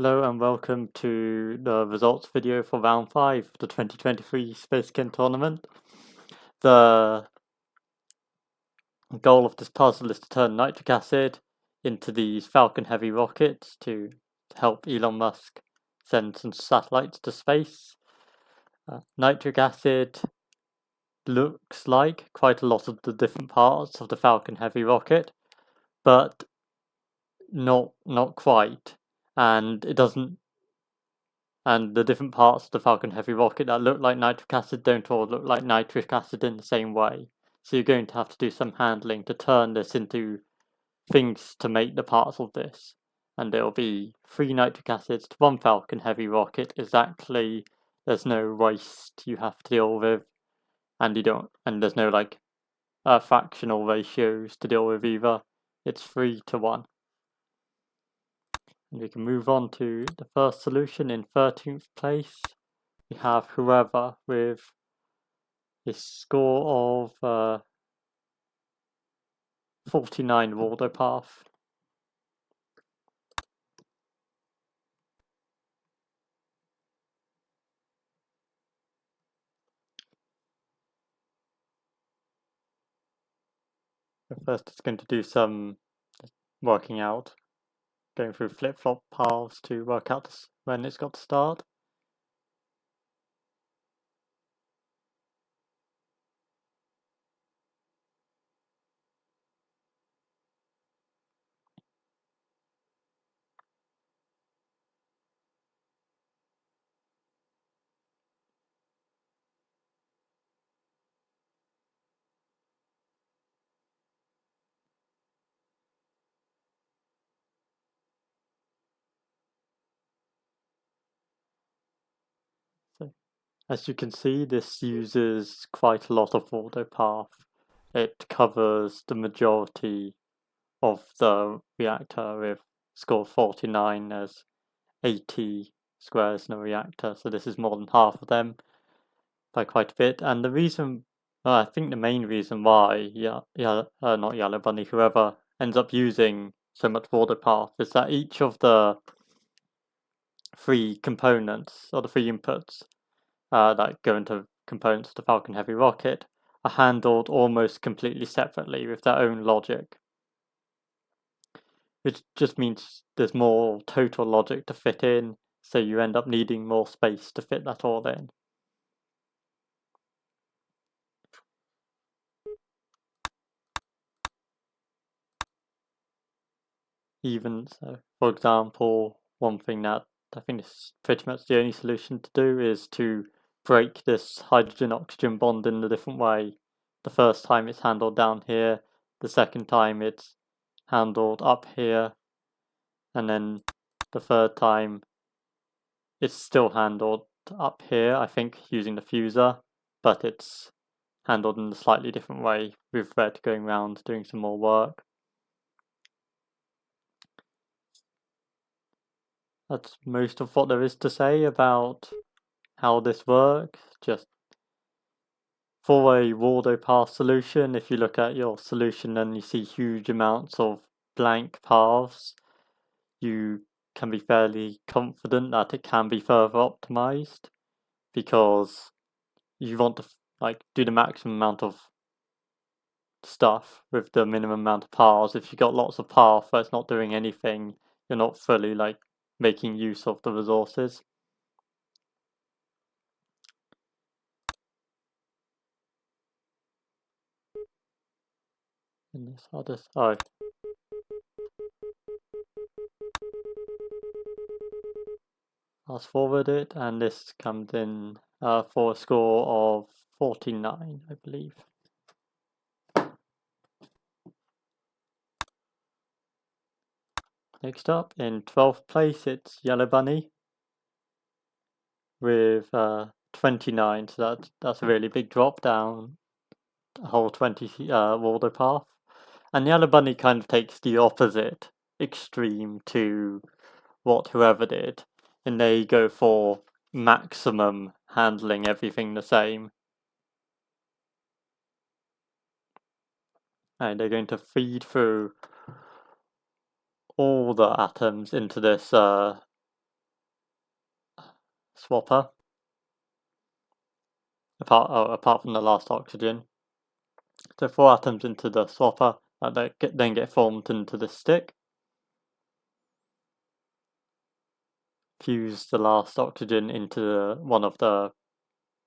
Hello and welcome to the results video for round 5 of the 2023 Spacechem tournament. The goal of this puzzle is to turn nitric acid into these Falcon Heavy rockets to help Elon Musk send some satellites to space. Nitric acid looks like quite a lot of the different parts of the Falcon Heavy rocket, but not quite, and it doesn't. And the different parts of the Falcon Heavy rocket that look like nitric acid don't all look like nitric acid in the same way. So you're going to have to do some handling to turn this into things to make the parts of this. And there'll be 3 nitric acids to 1 Falcon Heavy rocket exactly. There's no waste you have to deal with, and there's no fractional ratios to deal with either. It's 3 to 1. And we can move on to the first solution. In 13th place, we have whoever with a score of 49 Waldo path. So first, it's going to do some working out, going through flip-flop paths to work out when it's got to start. So, as you can see, this uses quite a lot of Waldo path. It covers the majority of the reactor with score 49 as 80 squares in a reactor, so this is more than half of them by quite a bit. And the reason, I think the main reason why, not Yellow Bunny, whoever ends up using so much Waldo path is that each of the 3 components, or the 3 inputs that go into components of the Falcon Heavy rocket, are handled almost completely separately with their own logic. Which just means there's more total logic to fit in, so you end up needing more space to fit that all in. Even so, for example, one thing that I think is pretty much the only solution to do is to break this hydrogen-oxygen bond in a different way. The first time it's handled down here, the second time it's handled up here, and then the third time it's still handled up here, I think, using the fuser, but it's handled in a slightly different way, with red going around doing some more work. That's most of what there is to say about how this works. Just for a Waldo path solution, if you look at your solution and you see huge amounts of blank paths, you can be fairly confident that it can be further optimized, because you want to do the maximum amount of stuff with the minimum amount of paths. If you've got lots of paths where it's not doing anything, you're not fully making use of the resources. And this, I'll just fast forward it, and this comes in for a score of 49, I believe. Next up, in 12th place, it's Yellow Bunny with 29, so that's a really big drop down a whole 20 Waldo path. And Yellow Bunny kind of takes the opposite extreme to what whoever did, and they go for maximum handling everything the same. And they're going to feed through all the atoms into this swapper, apart from the last oxygen. So 4 atoms into the swapper that then get formed into the stick. Fuse the last oxygen into one of the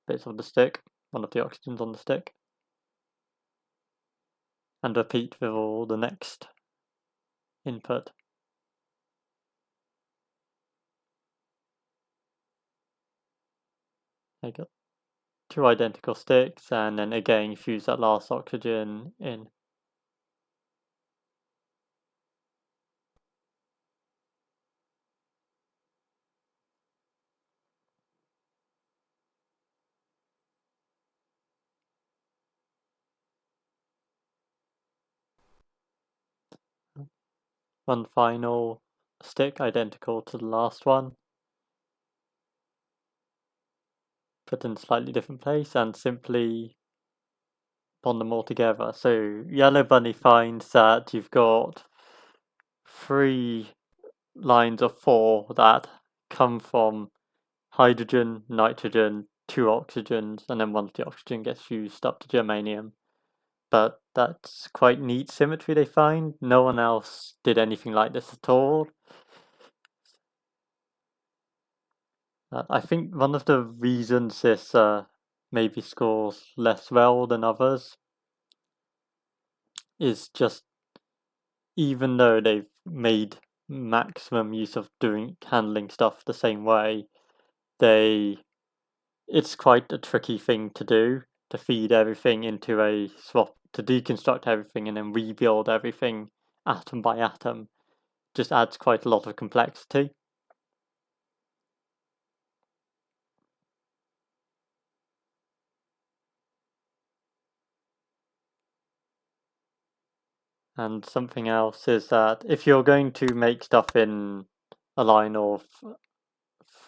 bits of the stick, one of the oxygens on the stick, and repeat with all the next input. I got 2 identical sticks, and then again fuse that last oxygen in. One final stick identical to the last one, put in a slightly different place, and simply bond them all together. So Yellow Bunny finds that you've got 3 lines of 4 that come from hydrogen, nitrogen, 2 oxygens, and then once the oxygen gets fused up to germanium. But that's quite neat symmetry they find. No one else did anything like this at all. I think one of the reasons this maybe scores less well than others is just, even though they've made maximum use of handling stuff the same way, it's quite a tricky thing to do, to feed everything into a swap, to deconstruct everything and then rebuild everything atom by atom. Just adds quite a lot of complexity. And something else is that if you're going to make stuff in a line of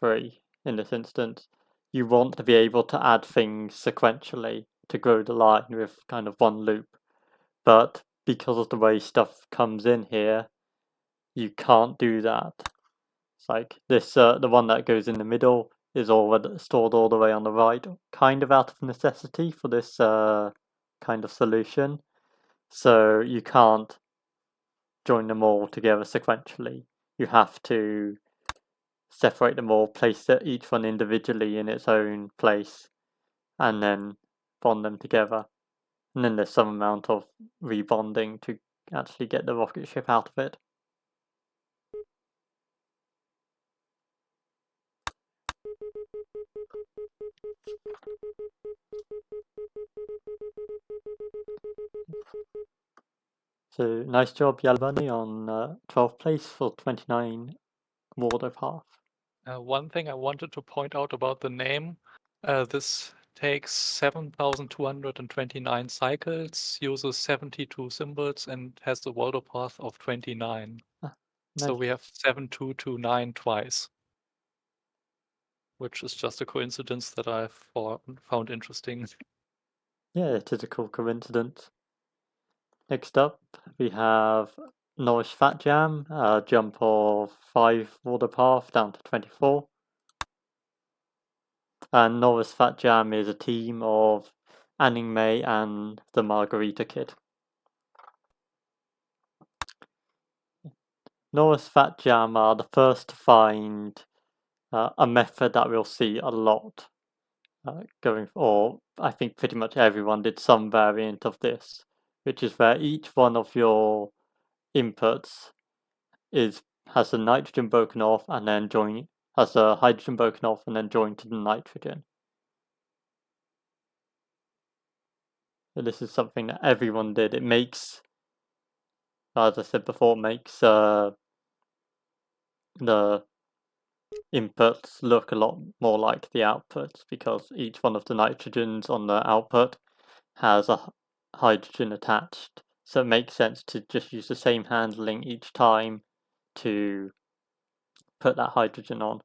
3 in this instance, you want to be able to add things sequentially to grow the line with kind of one loop. But because of the way stuff comes in here, you can't do that. It's like this, the one that goes in the middle is already stored all the way on the right, kind of out of necessity for this kind of solution. So you can't join them all together sequentially. You have to separate them all, place each one individually in its own place, and then bond them together. And then there's some amount of rebonding to actually get the rocket ship out of it. So nice job, Yellow Bunny, on 12th place for 29 Wardo Path. One thing I wanted to point out about the name, this takes 7,229 cycles, uses 72 symbols, and has the Waldo path of 29. So Nice. we have 7229 twice, which is just a coincidence that I found interesting. Yeah, it is a cool coincidence. Next up, we have Norris Fat Jam, a jump of 5 Wardo Path down to 24. And Norris Fat Jam is a team of Anning May and the Margarita Kid. Norris Fat Jam are the first to find a method that we'll see a lot or I think pretty much everyone did some variant of this, which is where each one of your inputs has the nitrogen broken off and then has the hydrogen broken off and then joined to the nitrogen. So this is something that everyone did. It makes, as I said before, makes the inputs look a lot more like the outputs, because each one of the nitrogens on the output has a hydrogen attached. So it makes sense to just use the same handling each time to put that hydrogen on.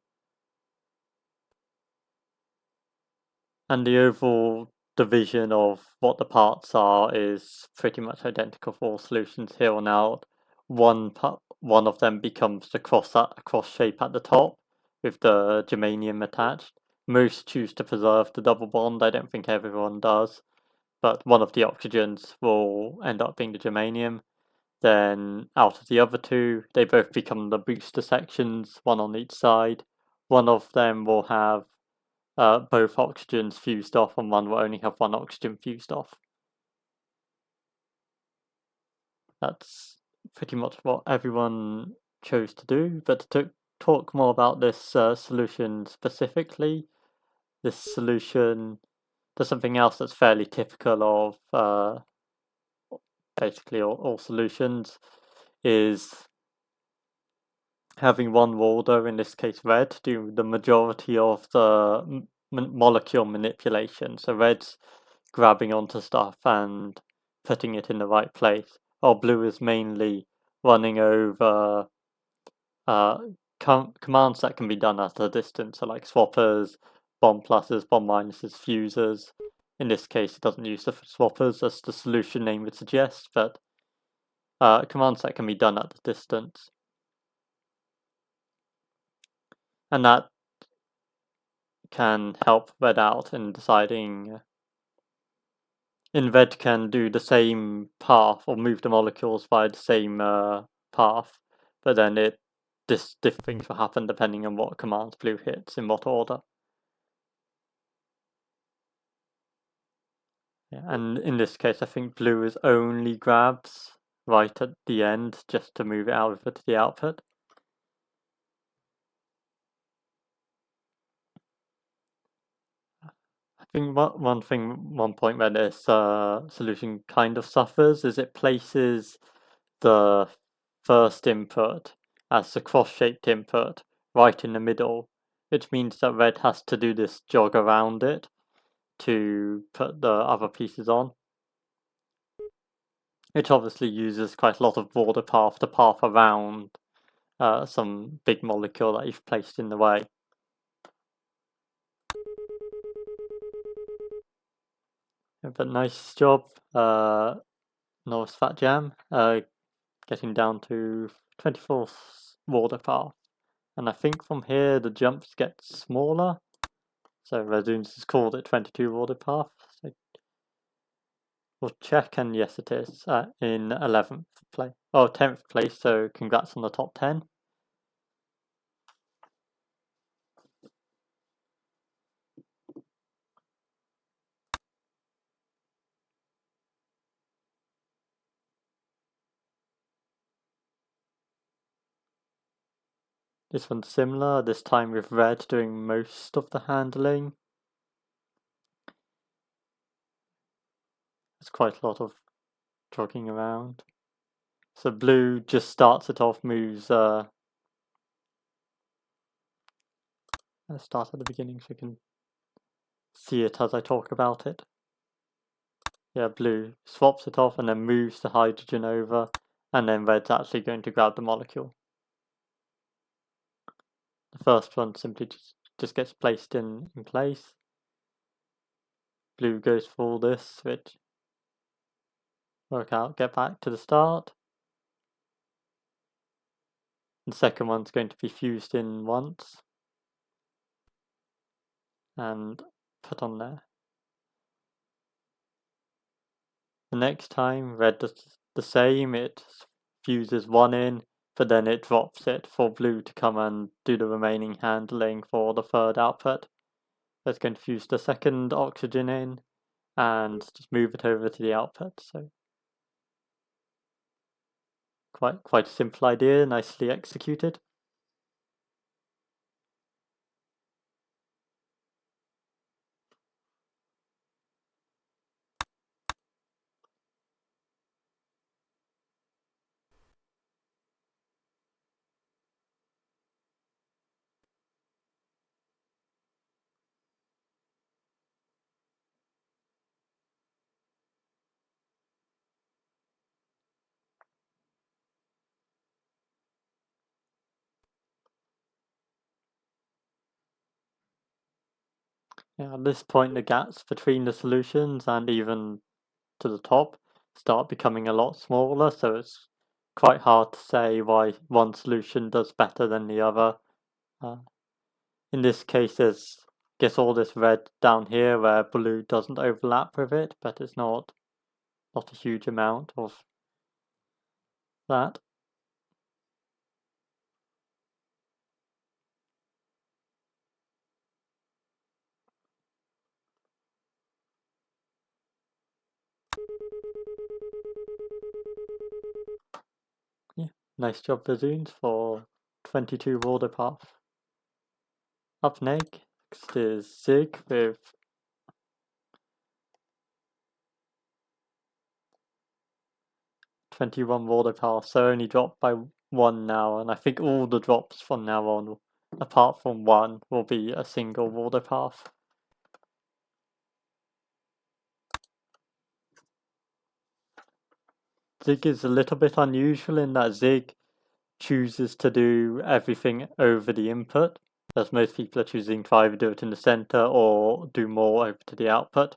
And the overall division of what the parts are is pretty much identical for all solutions here on out. One of them becomes the cross shape at the top, with the germanium attached. Most choose to preserve the double bond. I don't think everyone does, but one of the oxygens will end up being the germanium. Then out of the other two, they both become the booster sections, one on each side. One of them will have both oxygens fused off, and one will only have one oxygen fused off. That's pretty much what everyone chose to do. But to talk more about this solution specifically, this solution does something else that's fairly typical of basically all solutions, is having one Walder, in this case red, do the majority of the molecule manipulation. So red's grabbing onto stuff and putting it in the right place, while blue is mainly running over commands that can be done at a distance, so like swappers, bomb pluses, bomb minuses, fusers. In this case, it doesn't use the swappers as the solution name would suggest, but commands that can be done at the distance. And that can help red out in deciding. Red can do the same path or move the molecules via the same path, but then different things will happen depending on what commands blue hits in what order. Yeah, and in this case, I think blue is only grabs right at the end just to move it over to the output. I think one point where this solution kind of suffers is it places the first input as the cross-shaped input right in the middle, which means that red has to do this jog around it to put the other pieces on, which obviously uses quite a lot of border path to path around some big molecule that you've placed in the way. But nice job, Norris Fat Jam, getting down to 24th border path. And I think from here the jumps get smaller. So Resumes has called it 22 border path. So we'll check, and yes it is, in 11th place. Oh, 10th place, so congrats on the top 10. This one's similar, this time with red doing most of the handling. There's quite a lot of jogging around. So blue just starts it off, moves, let's start at the beginning so you can see it as I talk about it. Yeah, blue swaps it off and then moves the hydrogen over, and then red's actually going to grab the molecule. The first one simply just gets placed in place. Blue goes for all this, which work out, get back to the start. The second one's going to be fused in once and put on there. The next time red does the same, it fuses one in, but then it drops it for blue to come and do the remaining handling for the third output. So it's going to fuse the second oxygen in and just move it over to the output. So quite a simple idea, nicely executed. Yeah, at this point the gaps between the solutions and even to the top start becoming a lot smaller, so it's quite hard to say why one solution does better than the other. In this case, there's all this red down here where blue doesn't overlap with it, but it's not a huge amount of that. Yeah, nice job, Bazoons, for 22 water path. Up next is Zig with 21 water path, so only dropped by 1 now, and I think all the drops from now on, apart from 1, will be a single water path. Zig is a little bit unusual in that Zig chooses to do everything over the input, as most people are choosing to either do it in the center or do more over to the output.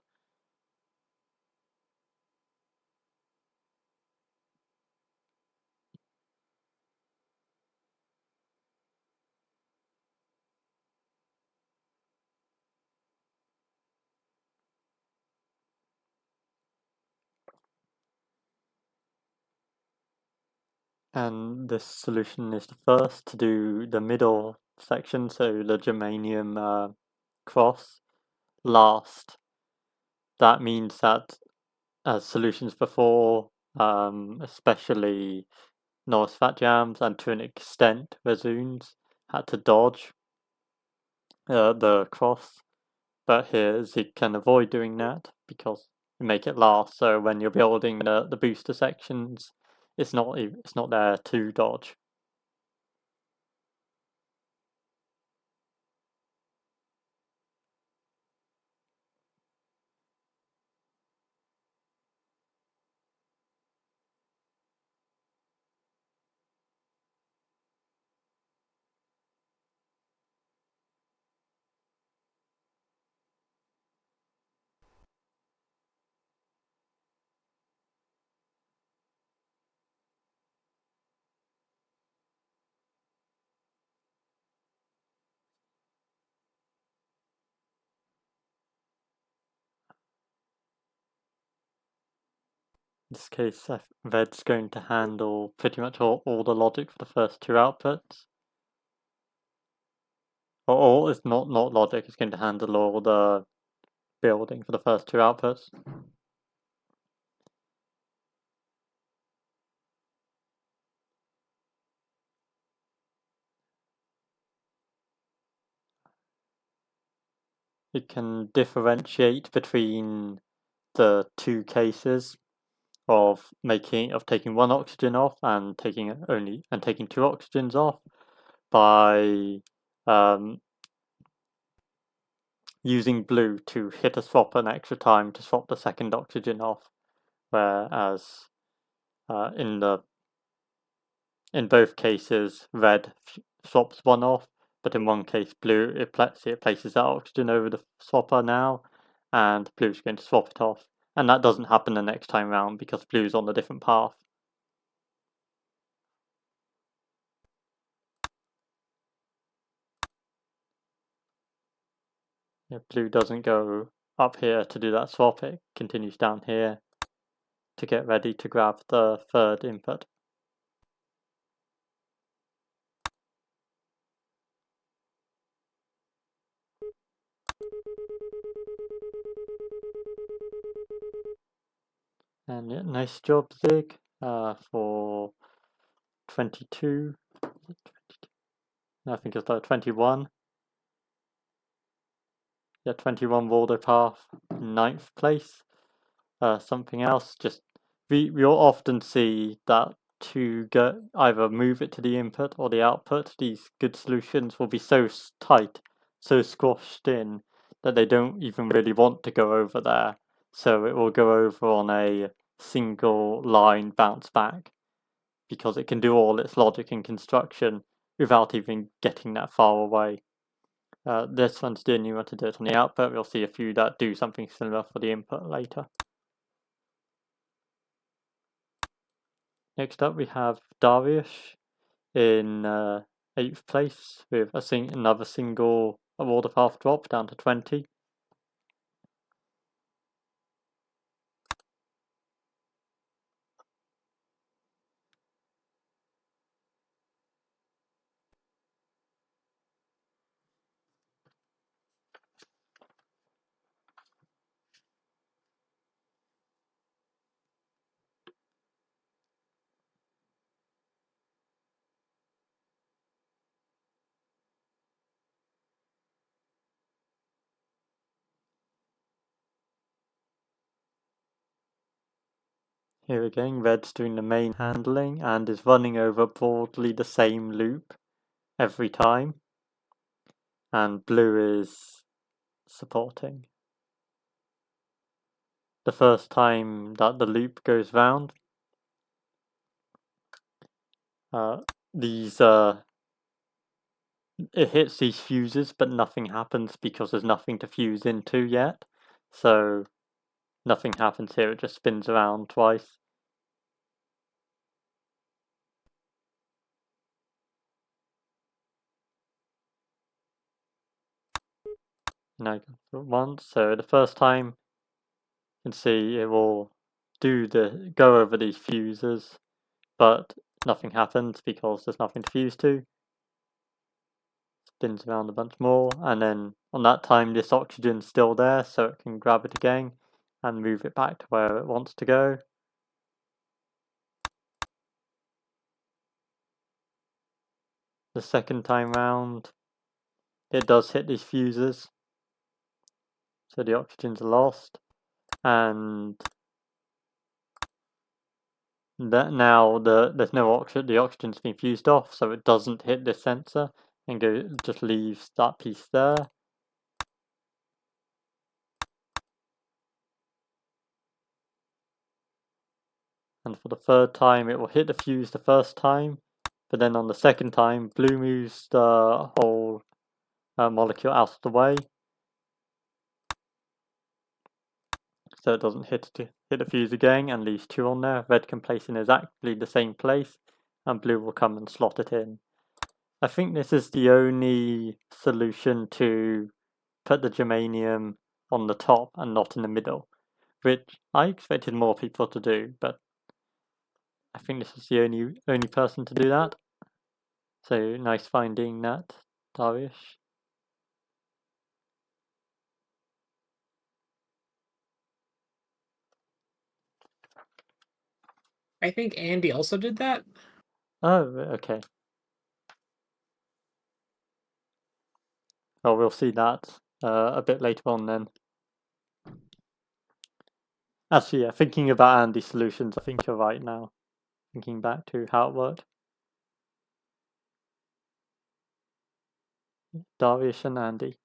And this solution is the first to do the middle section, so the germanium cross, last. That means that as solutions before, especially Norris Fat Jams and to an extent Razoons, had to dodge the cross, but here Zig can avoid doing that because you make it last. So when you're building the booster sections, it's not there to dodge. In this case, Red's going to handle pretty much all the logic for the first 2 outputs. Or it's not logic, it's going to handle all the building for the first 2 outputs. It can differentiate between the 2 cases of taking 1 oxygen off and taking 2 oxygens off by using blue to hit a swap an extra time to swap the second oxygen off, whereas in both cases red swaps 1 off, but in one case blue it places that oxygen over the swapper now, and blue's going to swap it off, and that doesn't happen the next time round because blue's on a different path. If blue doesn't go up here to do that swap, it continues down here to get ready to grab the 3rd input. And yeah, nice job, Zig, for 22. I think it's like 21. Yeah, 21 Waldo Path, 9th place. Something else, just we'll often see that to either move it to the input or the output, these good solutions will be so tight, so squashed in, that they don't even really want to go over there. So it will go over on a single line bounce back, because it can do all its logic and construction without even getting that far away. This one's doing you want to do it on the output. We'll see a few that do something similar for the input later. Next up we have Darius in 8th place with another single a water path drop down to 20. Here again, red's doing the main handling and is running over broadly the same loop every time, and blue is supporting. The first time that the loop goes round, it hits these fuses, but nothing happens because there's nothing to fuse into yet. So nothing happens here, it just spins around twice. Now I go for it once. So the first time you can see it will go over these fuses, but nothing happens because there's nothing to fuse to. Spins around a bunch more, and then on that time this oxygen's still there, so it can grab it again and move it back to where it wants to go. The second time round, it does hit these fuses, so the oxygens are lost, and that now there's no oxygen. The oxygen's been fused off, so it doesn't hit this sensor and just leaves that piece there. And for the third time, it will hit the fuse the first time, but then on the second time, blue moves the whole molecule out of the way, so it doesn't hit the fuse again and leaves two on there. Red can place in exactly the same place, and blue will come and slot it in. I think this is the only solution to put the germanium on the top and not in the middle, which I expected more people to do, but I think this is the only person to do that. So nice finding that, Darius. I think Andy also did that. Oh, okay. Well, we'll see that a bit later on then. Actually, yeah, thinking about Andy's solutions, I think you're right now. Thinking back to how it worked. Darius and Andy.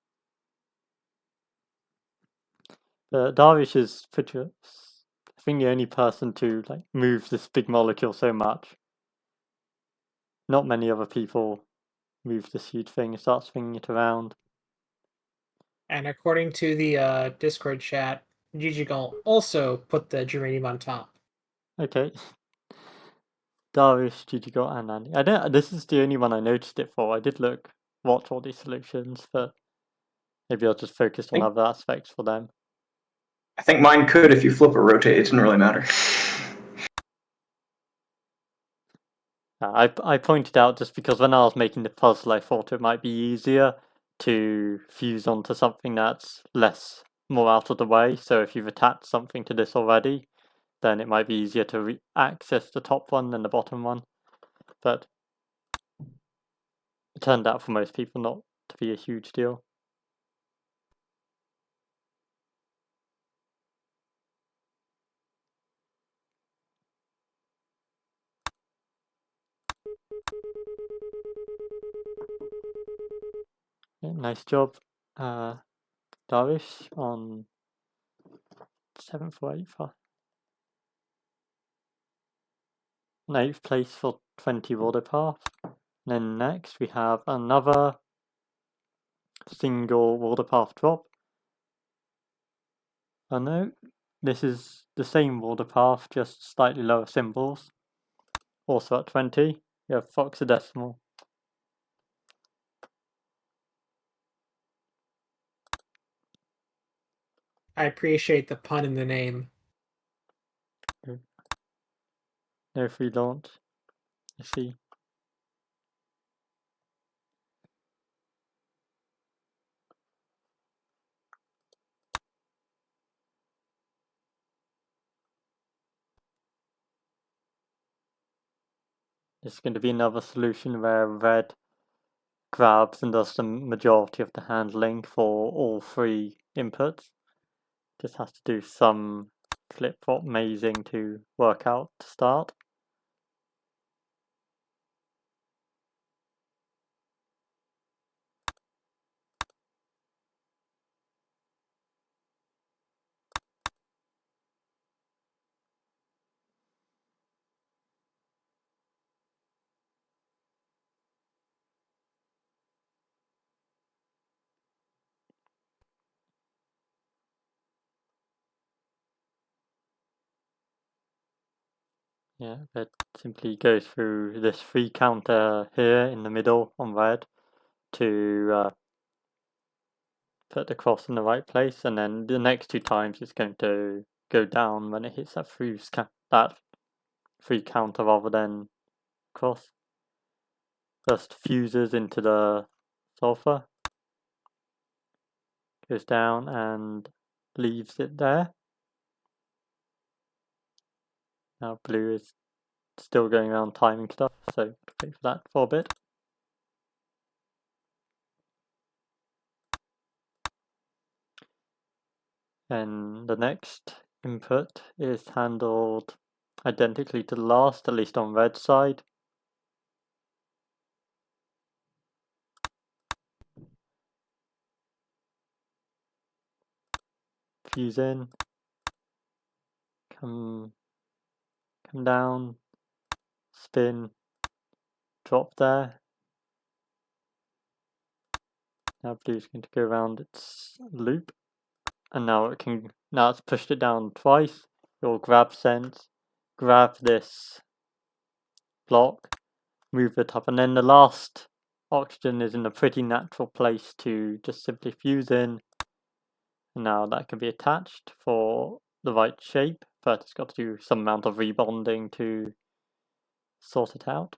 Darius is pretty, I think, the only person to move this big molecule so much. Not many other people move this huge thing and start swinging it around. And according to the Discord chat, Gigigal also put the germanium on top. Okay. Darius, Gigigot, and Andy. This is the only one I noticed it for. I did watch all these solutions, but maybe I'll just focus on other aspects for them. I think mine could if you flip or rotate. It didn't really matter. I pointed out just because when I was making the puzzle, I thought it might be easier to fuse onto something that's more out of the way. So if you've attached something to this already, then it might be easier to access the top one than the bottom one. But it turned out for most people not to be a huge deal. Yeah, nice job, Darius, on 7th or 8th. 8th place for 20 water path. Then next we have another single water path drop. Oh no, this is the same water path, just slightly lower symbols. Also at 20, we have Foxadecimal. I appreciate the pun in the name. No free launch. I see. There's going to be another solution where red grabs and does the majority of the handling for all three inputs. Just has to do some flip-flop mazing to work out to start. Yeah, red simply goes through this free counter here in the middle on red to put the cross in the right place, and then the next two times it's going to go down when it hits that free counter rather than cross. First fuses into the sulfur, goes down and leaves it there. Now blue is still going around timing stuff, so wait for that for a bit. And the next input is handled identically to the last, at least on red side. Fuse in, come down, spin, drop there. Now blue's going to go around its loop, and now it's pushed it down twice. Your grab sense, grab this block, move it up, and then the last oxygen is in a pretty natural place to just simply fuse in. And now that can be attached for the right shape, but it's got to do some amount of rebonding to sort it out.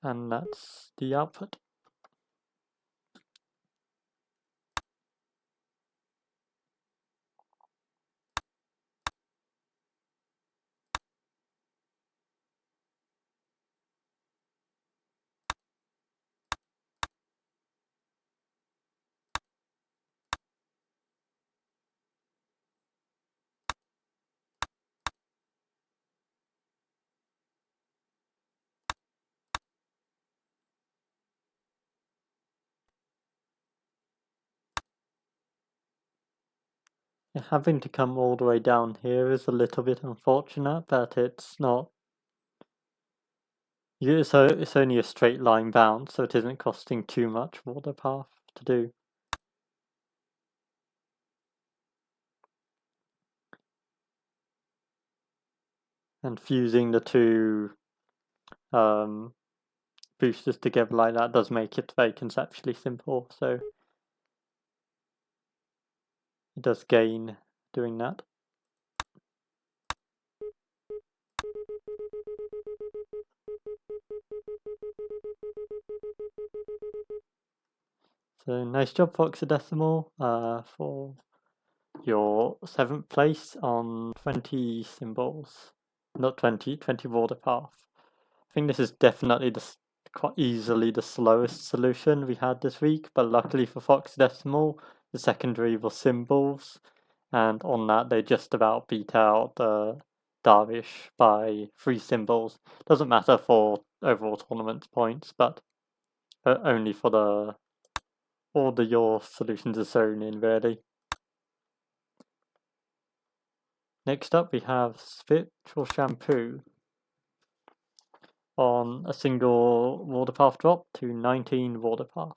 And that's the output. Having to come all the way down here is a little bit unfortunate, but it's not. So it's only a straight line bounce, so it isn't costing too much water path to do. And fusing the two boosters together like that does make it very conceptually simple, so it does gain doing that. So nice job, Foxadecimal, for your 7th place on 20 symbols. Not 20 water path. I think this is definitely quite easily the slowest solution we had this week, but luckily for Foxadecimal, the secondary was symbols, and on that they just about beat out the Darvish by 3 symbols. Doesn't matter for overall tournament points, but only for all your solutions are sewn in, really. Next up we have Spiritual Shampoo on a single water path drop to 19 water path.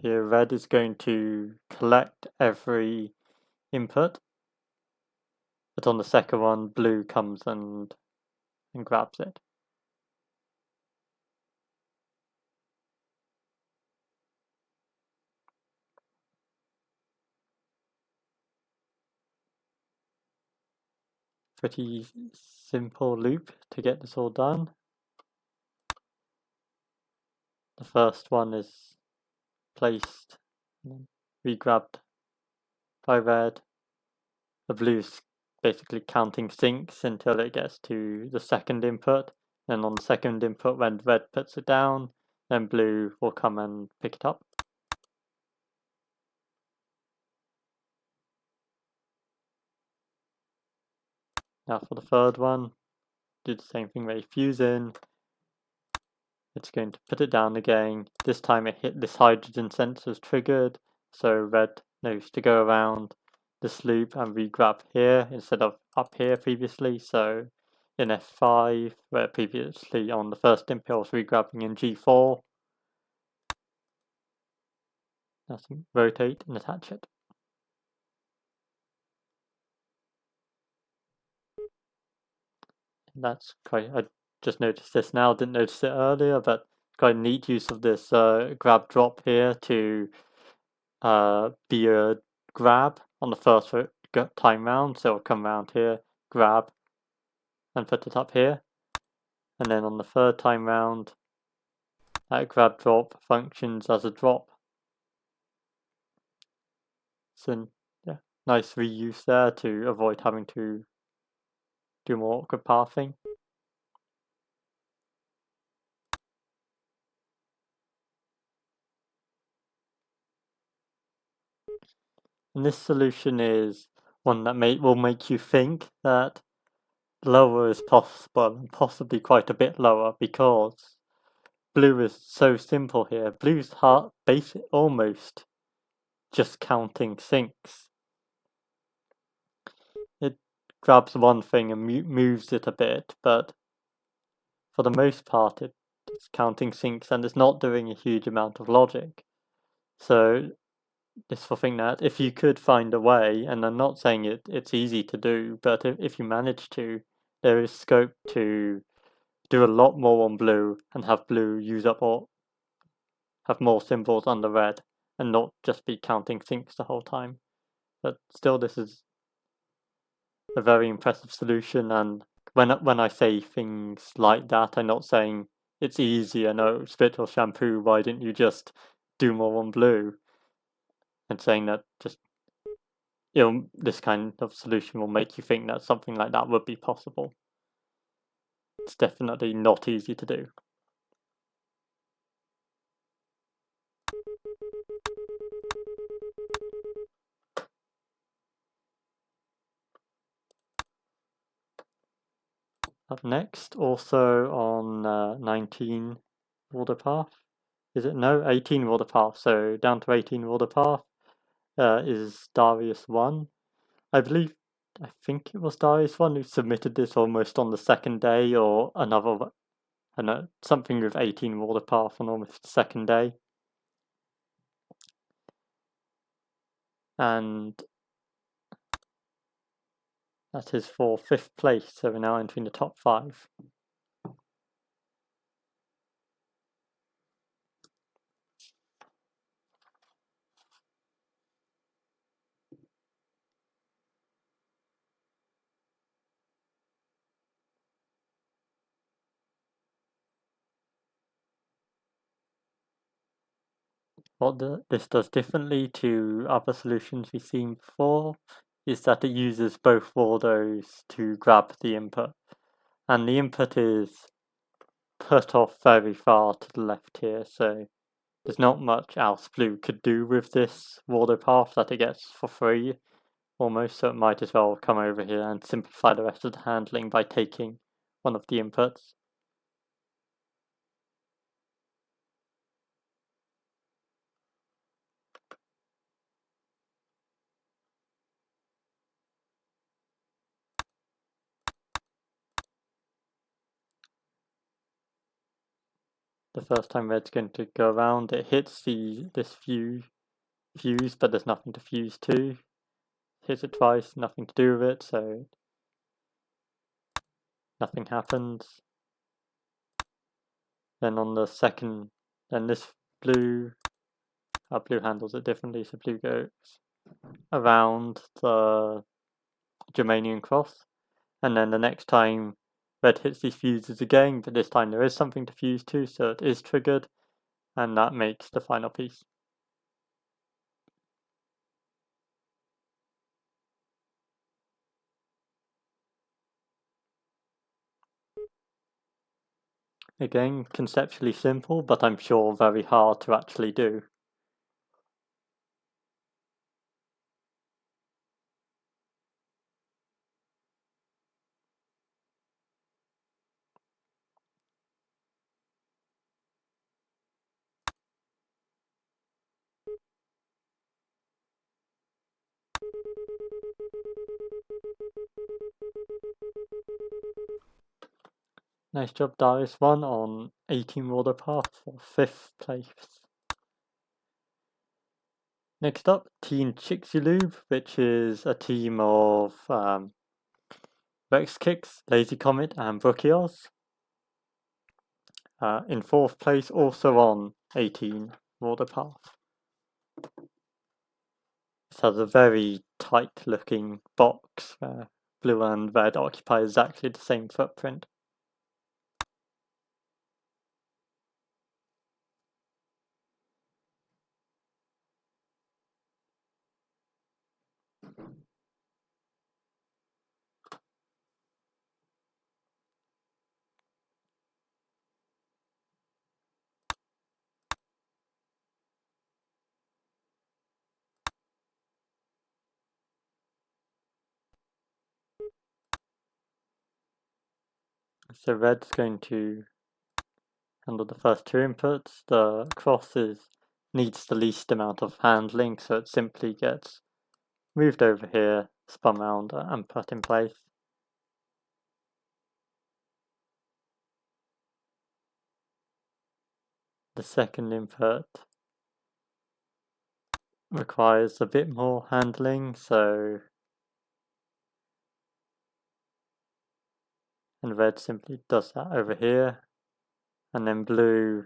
Here red is going to collect every input, but on the second one blue comes and and grabs it. Pretty simple loop to get this all done. The first one is placed and then re-grabbed by red. The blue's basically counting sinks until it gets to the second input. Then on the second input, when red puts it down, then blue will come and pick it up. Now for the third one, do the same thing where you fuse in. It's going to put it down again. This time it hit this hydrogen sensor is triggered, so red knows to go around this loop and re-grab here instead of up here previously. So in F5, where previously on the first input I was re-grabbing in G4, now rotate and attach it. That's quite, I just noticed this now, didn't notice it earlier, but quite a neat use of this grab drop here to be a grab on the first time round. So it'll come round here, grab, and put it up here. And then on the third time round, that grab drop functions as a drop. So yeah, nice reuse there to avoid having to do more awkward pathing. And this solution is one that will make you think that lower is possible, and possibly quite a bit lower, because blue is so simple here. Blue's basic almost just counting sinks. It grabs one thing and moves it a bit, but for the most part it's counting sinks and it's not doing a huge amount of logic. So this for thing that if you could find a way, and I'm not saying it's easy to do, but if you manage to, there is scope to do a lot more on blue and have blue use up or have more symbols under red and not just be counting sinks the whole time. But still, this is a very impressive solution, and when I say things like that, I'm not saying it's easy, I know, spit or shampoo, why didn't you just do more on blue? And saying that just, this kind of solution will make you think that something like that would be possible. It's definitely not easy to do. Up next, also on 19 water path, is it? No, 18 water path, so down to 18 water path is Darius 1. I think it was Darius 1 who submitted this almost on the second day, or another, I know, something with 18 water path on almost the second day. And that is for 5th place, so we're now entering the top 5. What this does differently to other solutions we've seen before is that it uses both Waldos to grab the input. And the input is put off very far to the left here, so there's not much else blue could do with this Waldo path that it gets for free, almost, so it might as well come over here and simplify the rest of the handling by taking one of the inputs. The first time red's going to go around, it hits this fuse, but there's nothing to fuse to. Hits it twice, nothing to do with it, so nothing happens. Then on the second, then this blue handles it differently, so blue goes around the Germanium cross, and then the next time red hits these fuses again, but this time there is something to fuse to, so it is triggered, and that makes the final piece. Again, conceptually simple, but I'm sure very hard to actually do. Nice job, Darius. 1 on 18 water path for 5th place. Next up, Team Chicxulub, which is a team of Rex Kicks, Lazy Comet, and Brookios. In 4th place, also on 18 water path. This has a very tight looking box where blue and red occupy exactly the same footprint. So red's going to handle the first 2 inputs. The cross needs the least amount of handling, so it simply gets moved over here, spun around, and put in place. The second input requires a bit more handling, and red simply does that over here, and then blue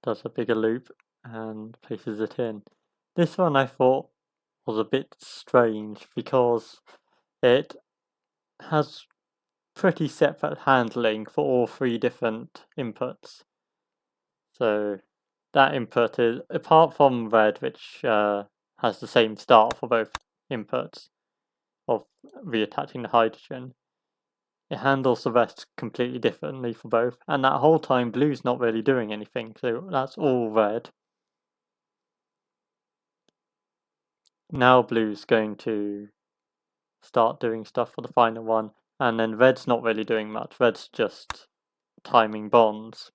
does a bigger loop and places it in. This one I thought was a bit strange because it has pretty separate handling for all 3 different inputs. So that input is, apart from red, which has the same start for both inputs of reattaching the hydrogen, it handles the rest completely differently for both. And that whole time blue's not really doing anything, so that's all red. Now blue's going to start doing stuff for the final one, and then red's not really doing much. Red's just timing bonds.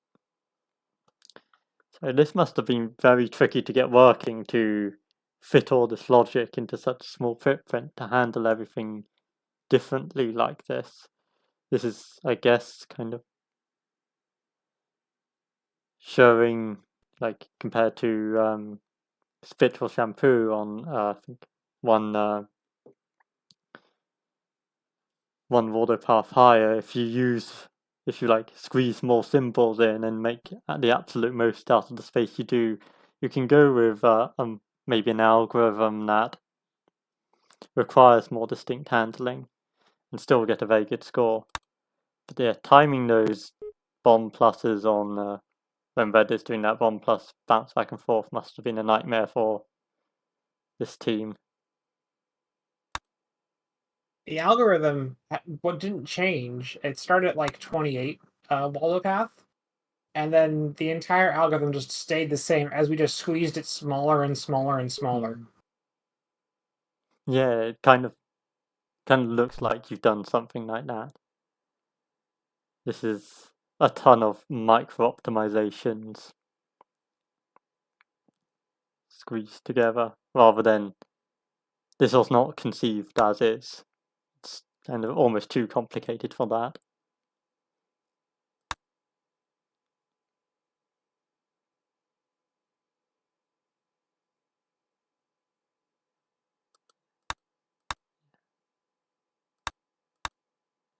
So this must have been very tricky to get working to fit all this logic into such a small footprint to handle everything differently like this. This is, I guess, kind of showing, like, compared to spitral shampoo on, I think, one water path higher. If you like squeeze more symbols in and make the absolute most out of the space you do, you can go with maybe an algorithm that requires more distinct handling and still get a very good score. But yeah, timing those bomb pluses on when red is doing that bomb plus bounce back and forth must have been a nightmare for this team. The algorithm, what didn't change, it started at like 28 Waldo path, and then the entire algorithm just stayed the same as we just squeezed it smaller and smaller and smaller. Yeah, it kind of looks like you've done something like that. This is a ton of micro optimizations squeezed together, rather than this was not conceived as is. It's kind of almost too complicated for that.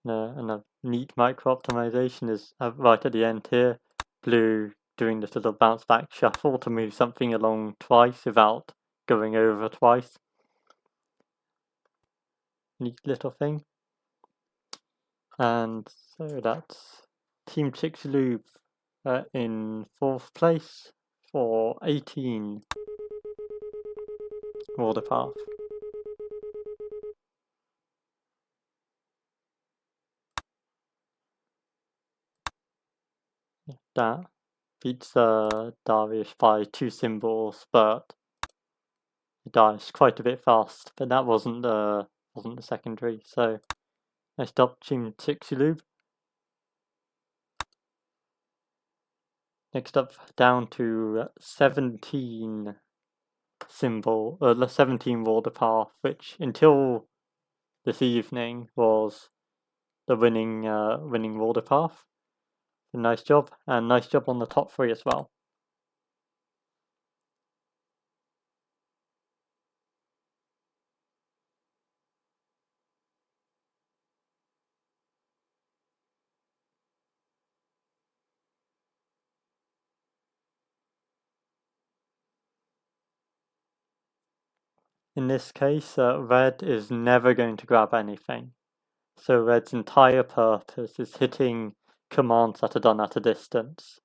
And a neat micro optimization is right at the end here. Blue doing this little bounce back shuffle to move something along twice without going over twice. Neat little thing. And so that's Team Chicxulub in 4th place for 18 Water Path. That beats Darius by 2 symbols, but he dies quite a bit fast. But that wasn't the secondary. So next up, Team Chicxulub. Next up, down to 17 17 Water Path, which until this evening was the winning Water Path. So nice job, and nice job on the top 3 as well. In this case, red is never going to grab anything. So red's entire purpose is hitting commands that are done at a distance.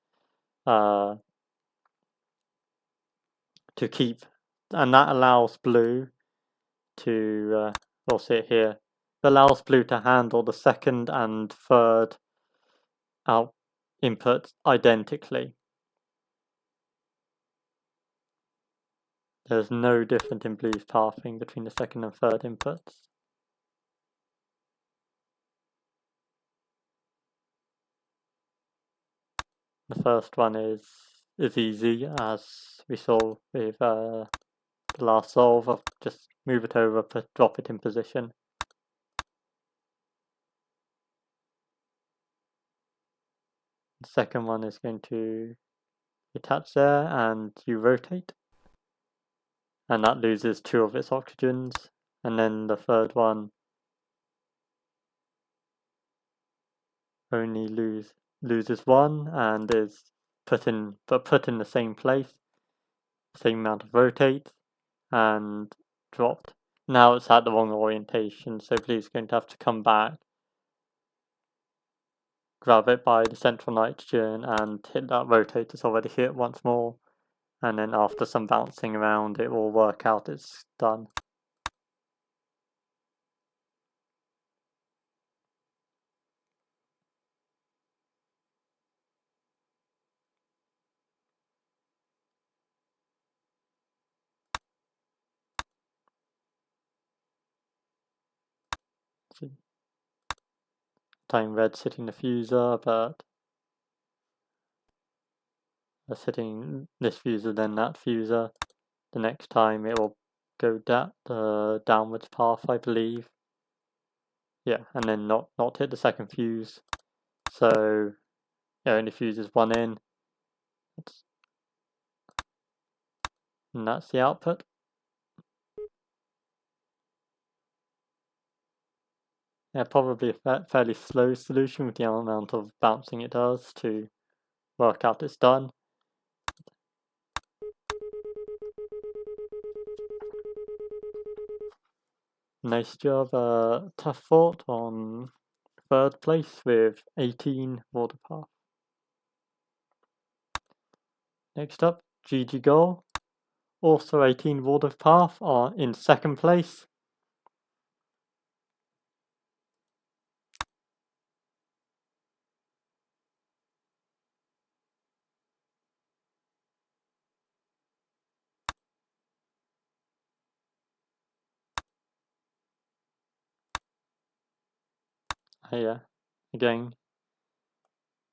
To keep, and that allows blue to, we'll see it here, it allows blue to handle the second and third inputs identically. There's no difference in blue's pathing between the second and third inputs. The first one is easy, as we saw with the last solve. I'll just move it over, drop it in position. The second one is going to attach there, and you rotate. And that loses 2 of its oxygens. And then the third one only loses 1 and is put in the same place, same amount of rotate, and dropped. Now it's at the wrong orientation, so blue's going to have to come back, grab it by the central nitrogen, and hit that rotate it's already hit once more. And then after some bouncing around, it will work out it's done. Time red's hitting the fuser, but that's hitting this fuser, then that fuser. The next time it will go the downwards path, I believe. Yeah, and then not hit the second fuse. So it only fuses 1 in. And that's the output. Yeah, probably a fairly slow solution with the amount of bouncing it does to work out it's done. Nice job, Tough Fort on 3rd place with 18 Water Path. Next up, GG Goal, also 18 Water Path, are in 2nd place. Yeah, again,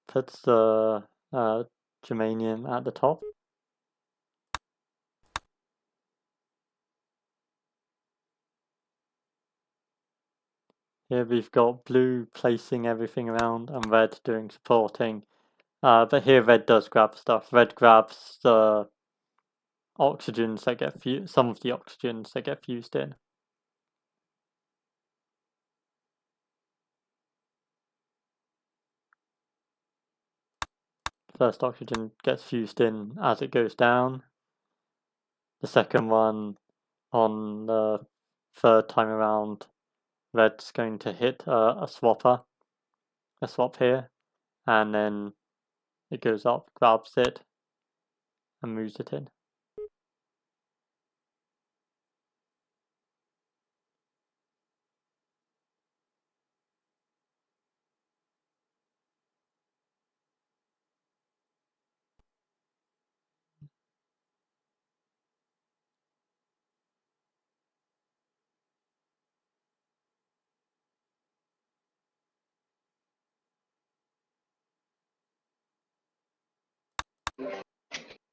puts the germanium at the top. Here we've got blue placing everything around and red doing supporting. But here red does grab stuff. Red grabs the oxygens that get some of the oxygens that get fused in. first oxygen gets fused in as it goes down. The second one, on the third time around, red's going to hit a swap here, and then it goes up, grabs it, and moves it in.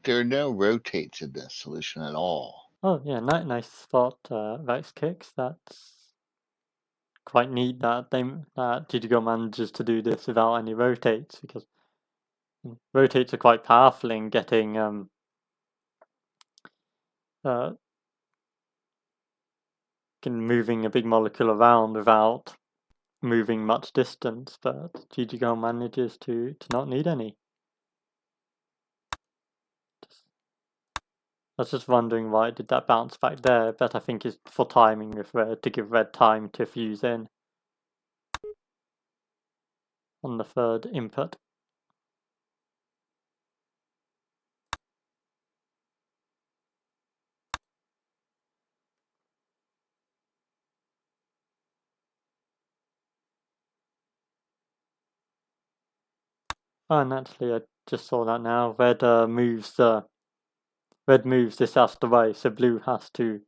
There are no rotates in this solution at all. Oh yeah, nice spot, Vex kicks. That's quite neat that GGGO manages to do this without any rotates, because rotates are quite powerful in getting moving a big molecule around without moving much distance, but GGGO manages to not need any. I was just wondering why it did that bounce back there, but I think it's for timing with red, to give red time to fuse in on the third input. Oh, and actually I just saw that now. Red moves this out of the way, so blue has to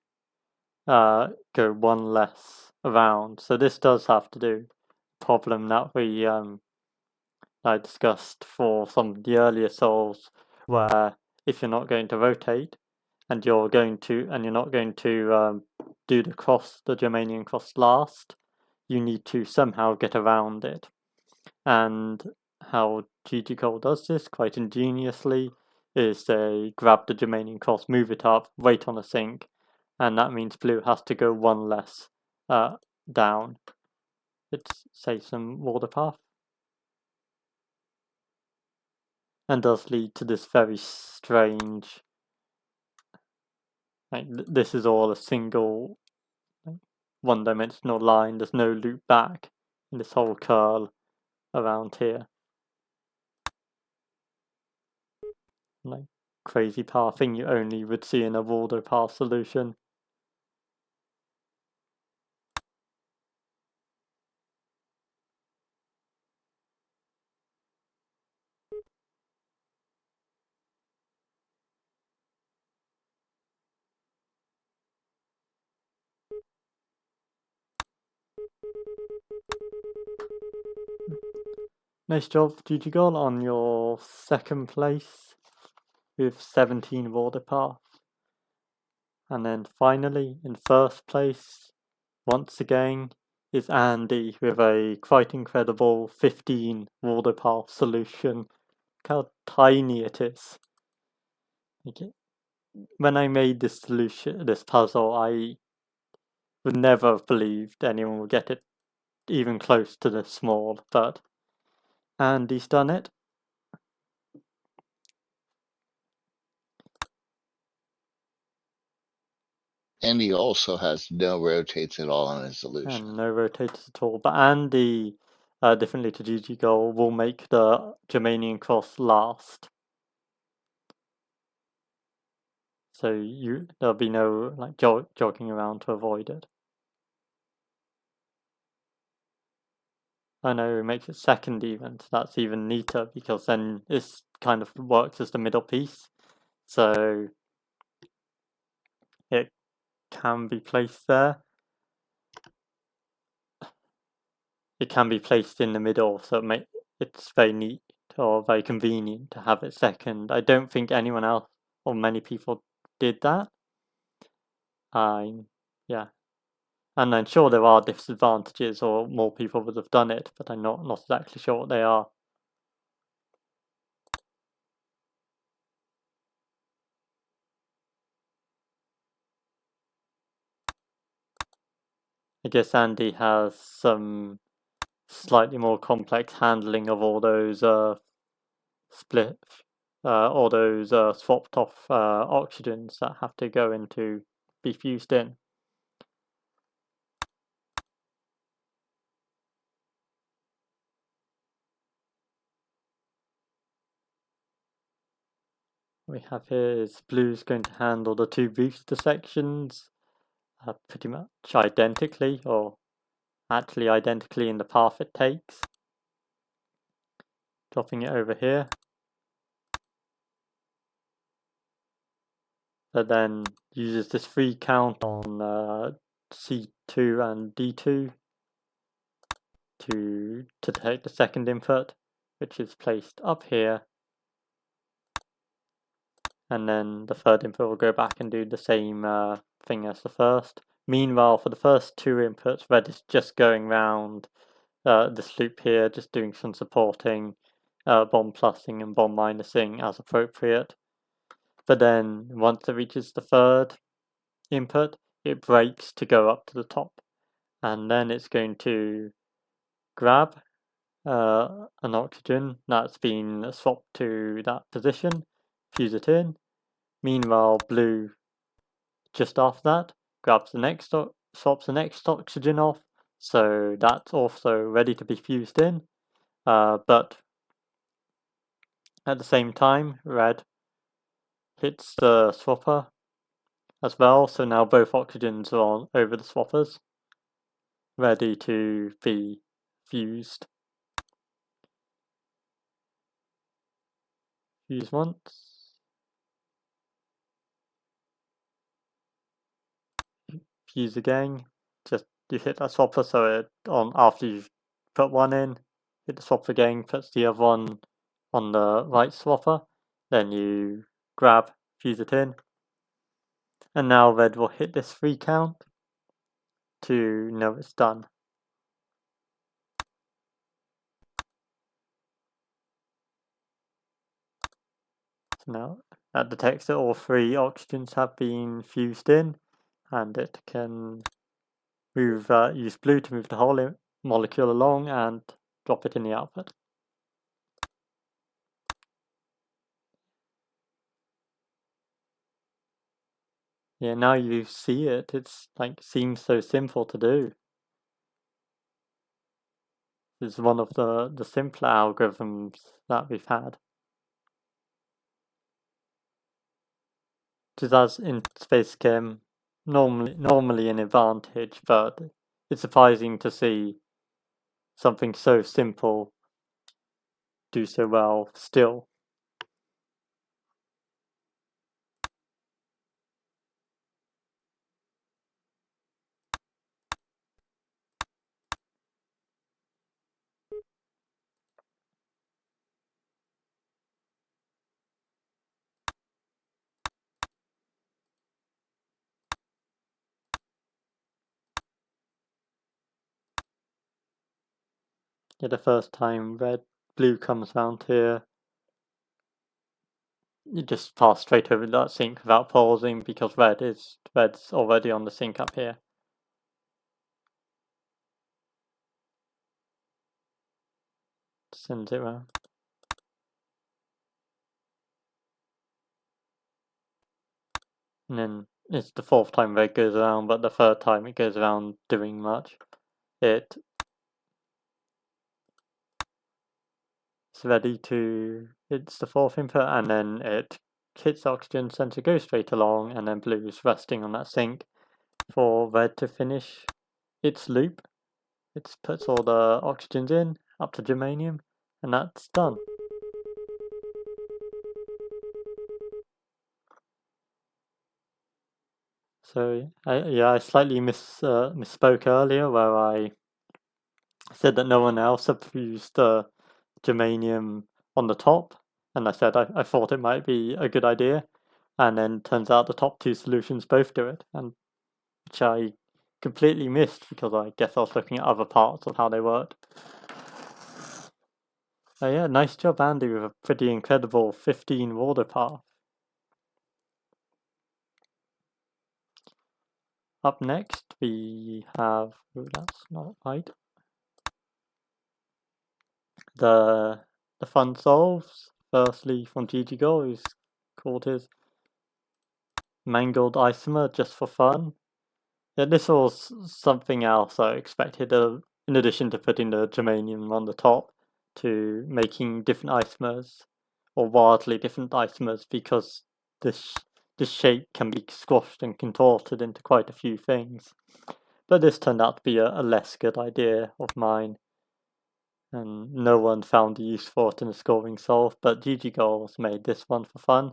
go one less around. So this does have to do problem that we I discussed for some of the earlier souls, where if you're not going to rotate and you're not going to do the Germanium cross last, you need to somehow get around it. And how GGCole does this quite ingeniously is they grab the Germanium cross, move it up, wait on a sync, and that means blue has to go one less down. It saves some water path, and does lead to this very strange, like, this is all a single one-dimensional line. There's no loop back in this whole curl around here. Like, crazy pathing you only would see in a Waldo path solution. Nice job, GGGol, on your second place with 17 Waldo path. And then finally, in first place, once again, is Andy with a quite incredible 15 Waldo path solution. Look how tiny it is. Okay. When I made this puzzle, I would never have believed anyone would get it even close to this small, but Andy's done it. And he also has no rotates at all in his solution. And no rotators at all. But Andy, differently to GGGol, will make the Germanium cross last. So there'll be no like jogging around to avoid it. I know, it makes it second even, so that's even neater, because then this kind of works as the middle piece. So it can be placed there. It can be placed in the middle, so it's very neat or very convenient to have it second. I don't think anyone else or many people did that. Yeah. And I'm sure there are disadvantages, or more people would have done it, but I'm not exactly sure what they are. I guess Andy has some slightly more complex handling of all those split all those swapped off oxygens that have to go into be fused in. What we have here is blue's going to handle the two booster sections pretty much identically, or actually identically in the path it takes. Dropping it over here. But then uses this free count on C2 and D2 to take the second input, which is placed up here. And then the third input will go back and do the same thing as the first. Meanwhile, for the first two inputs, red is just going round this loop here, just doing some supporting, bond plussing and bond minusing as appropriate. But then once it reaches the third input, it breaks to go up to the top. And then it's going to grab an oxygen that's been swapped to that position, fuse it in. Meanwhile, blue, just after that, grabs the next, swaps the next oxygen off, so that's also ready to be fused in. But at the same time, red hits the swapper as well, so now both oxygens are on over the swappers, ready to be fused. Fuse once. Fuse again. Just you hit that swapper, so it on after you've put one in, hit the swapper again, puts the other one on the right swapper, then you grab, fuse it in, and now red will hit this free count to know it's done. So now that detects that all three oxygens have been fused in, and it can move use blue to move the whole molecule along and drop it in the output. Yeah, now you see it, it's like seems so simple to do. It's one of the simpler algorithms that we've had. Which is, as in Spacechem, normally an advantage, but it's surprising to see something so simple do so well still. Yeah, the first time blue comes around here, you just pass straight over that sink without pausing because red's already on the sink up here. Sends it around. And then it's the fourth time red goes around, but the third time it goes around doing much. It's ready to, it's the fourth input, and then it hits the oxygen sensor, goes straight along, and then blue is resting on that sink for red to finish its loop. It puts all the oxygens in, up to germanium, and that's done. So I slightly misspoke earlier where I said that no one else had fused the germanium on the top, and I said I thought it might be a good idea, and then turns out the top two solutions both do it, and which I completely missed because I guess I was looking at other parts of how they worked. Oh yeah, nice job, Andy, with a pretty incredible 15 water path. Up next, we have, that's not right, the fun solves firstly from GGGO, who's called his mangled isomer just for fun. Yeah, this was something else I expected, in addition to putting the germanium on the top, to making different isomers, or wildly different isomers, because this shape can be squashed and contorted into quite a few things. But this turned out to be a less good idea of mine, and no one found a use for it in a scoring solve, but GG Goals made this one for fun.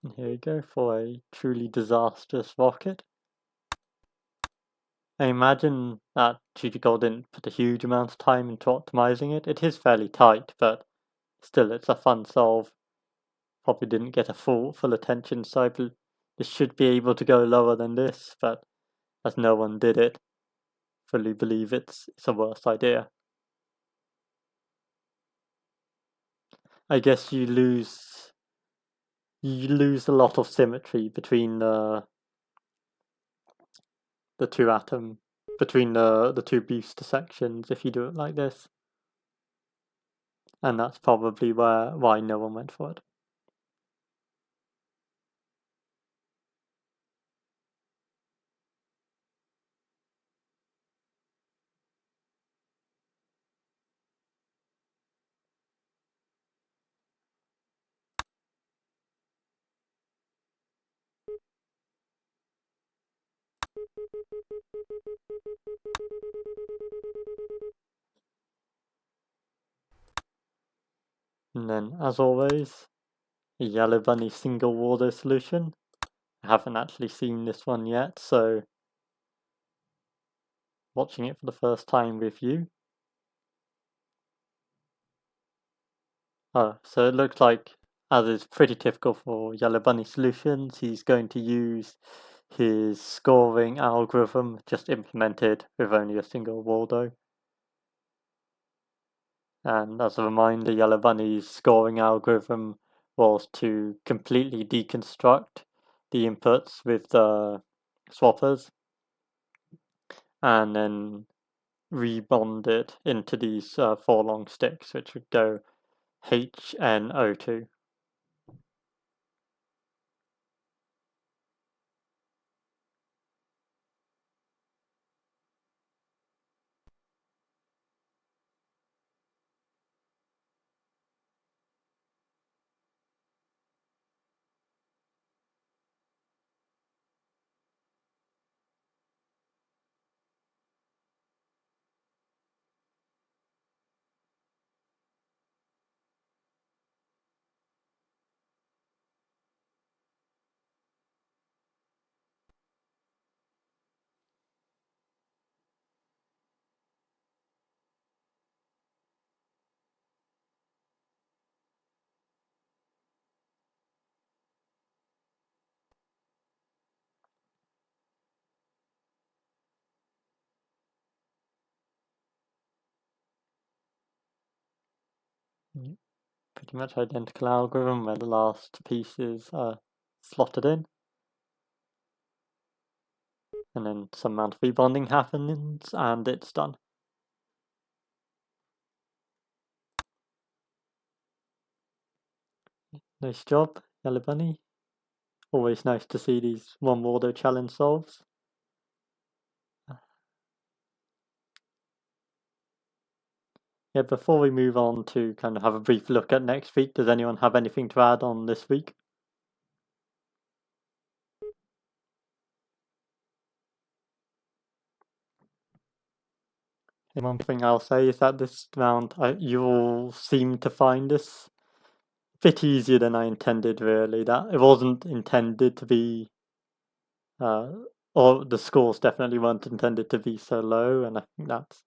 And here we go for a truly disastrous rocket. I imagine that GG Gold didn't put a huge amount of time into optimizing it. It is fairly tight, but still it's a fun solve. Probably didn't get a full attention, so I this should be able to go lower than this, but as no one did it, fully believe it's a worse idea. I guess you lose a lot of symmetry between the two between the two booster sections if you do it like this, and that's probably why no one went for it. And then, as always, a Yellow Bunny single Waldo solution. I haven't actually seen this one yet, so watching it for the first time with you. So it looks like, as is pretty typical for Yellow Bunny solutions, he's going to use his scoring algorithm just implemented with only a single Waldo. And as a reminder, Yellow Bunny's scoring algorithm was to completely deconstruct the inputs with the swappers and then rebond it into these 4 long sticks, which would go HNO2. Pretty much identical algorithm where the last pieces are slotted in. And then some amount of rebonding happens and it's done. Nice job, Yellow Bunny. Always nice to see these one Waldo challenge solves. Yeah, before we move on to kind of have a brief look at next week, does anyone have anything to add on this week? And one thing I'll say is that this round, you all seem to find this a bit easier than I intended, really. That it wasn't intended to be, or the scores definitely weren't intended to be so low, and I think that's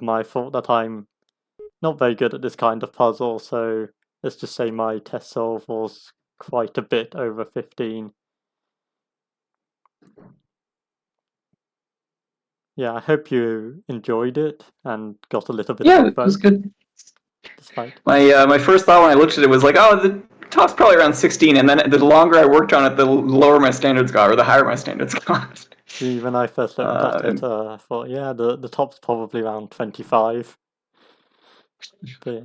my fault that I'm not very good at this kind of puzzle, so let's just say my test solve was quite a bit over 15. yeah, I hope you enjoyed it and got a little bit Yeah, of a it was break, good. despite. My first thought when I looked at it was like, oh, the top's probably around 16, and then the longer I worked on it, the lower my standards got, or the higher my standards got. See, when I first looked at it, I thought, yeah, the top's probably around 25. But yeah.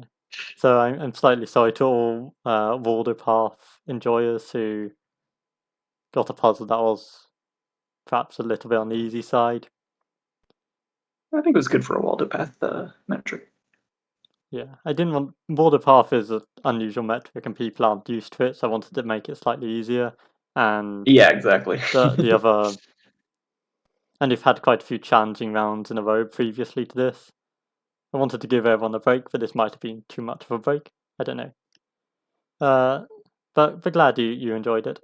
So I'm slightly sorry to all Waldo enjoyers who got a puzzle that was perhaps a little bit on the easy side. I think it was good for a Waldo Path metric. Yeah, I didn't want Waldo is an unusual metric and people aren't used to it, so I wanted to make it slightly easier. And Yeah, exactly. the other, and you've had quite a few challenging rounds in a row previously to this. I wanted to give everyone a break, but this might have been too much of a break. I don't know. But glad you enjoyed it.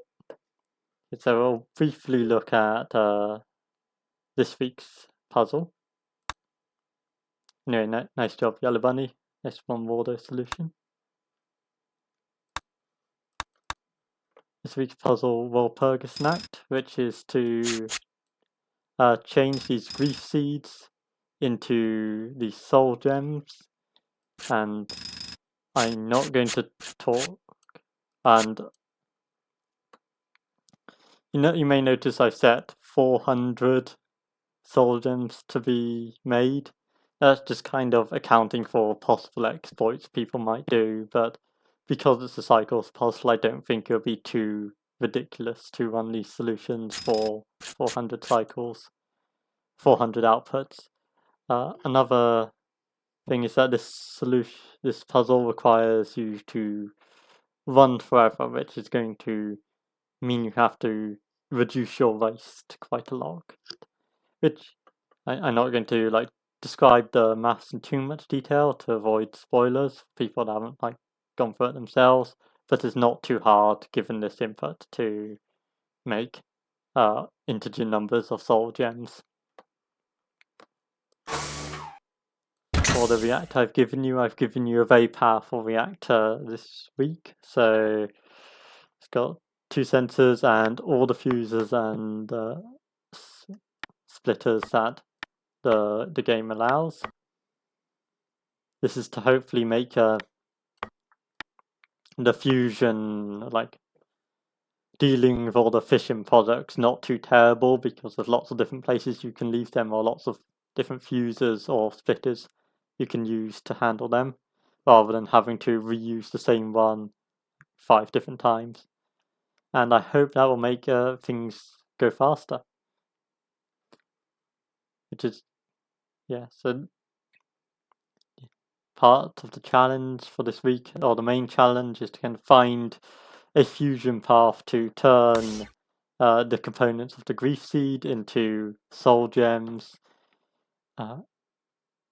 So we'll briefly look at this week's puzzle. Anyway, nice job, Yellow Bunny. Nice one Waldo solution. This week's puzzle, Walpurgis Night, which is to change these grief seeds into these soul gems, and I'm not going to talk. And you may notice I've set 400 soul gems to be made. That's just kind of accounting for possible exploits people might do, but because it's a cycles puzzle, I don't think it'll be too ridiculous to run these solutions for 400 cycles, 400 outputs. Another thing is that this puzzle requires you to run forever, which is going to mean you have to reduce your waste quite a lot. Which I'm not going to describe the maths in too much detail to avoid spoilers for people that haven't gone through it themselves, but it's not too hard given this input to make integer numbers of soul gems. For the reactor I've given you a very powerful reactor this week. So it's got 2 sensors and all the fuses and splitters that the game allows. This is to hopefully make the fusion, dealing with all the fission products, not too terrible, because there's lots of different places you can leave them, or lots of different fuses or splitters you can use to handle them, rather than having to reuse the same one 5 different times. And I hope that will make things go faster. Which is, yeah, so part of the challenge for this week, or the main challenge, is to kind of find a fusion path to turn the components of the grief seed into soul gems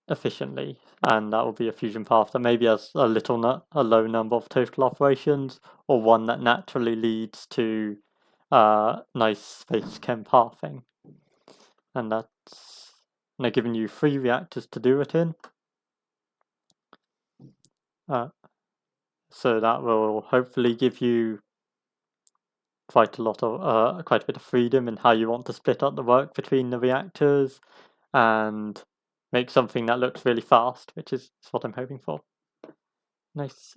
efficiently, and that will be a fusion path that maybe has a low number of total operations, or one that naturally leads to nice Spacechem pathing. And I've given you 3 reactors to do it in. So that will hopefully give you quite a bit of freedom in how you want to split up the work between the reactors and make something that looks really fast, which is what I'm hoping for. Nice.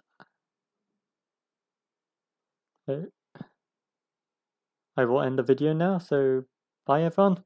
I will end the video now, so bye everyone.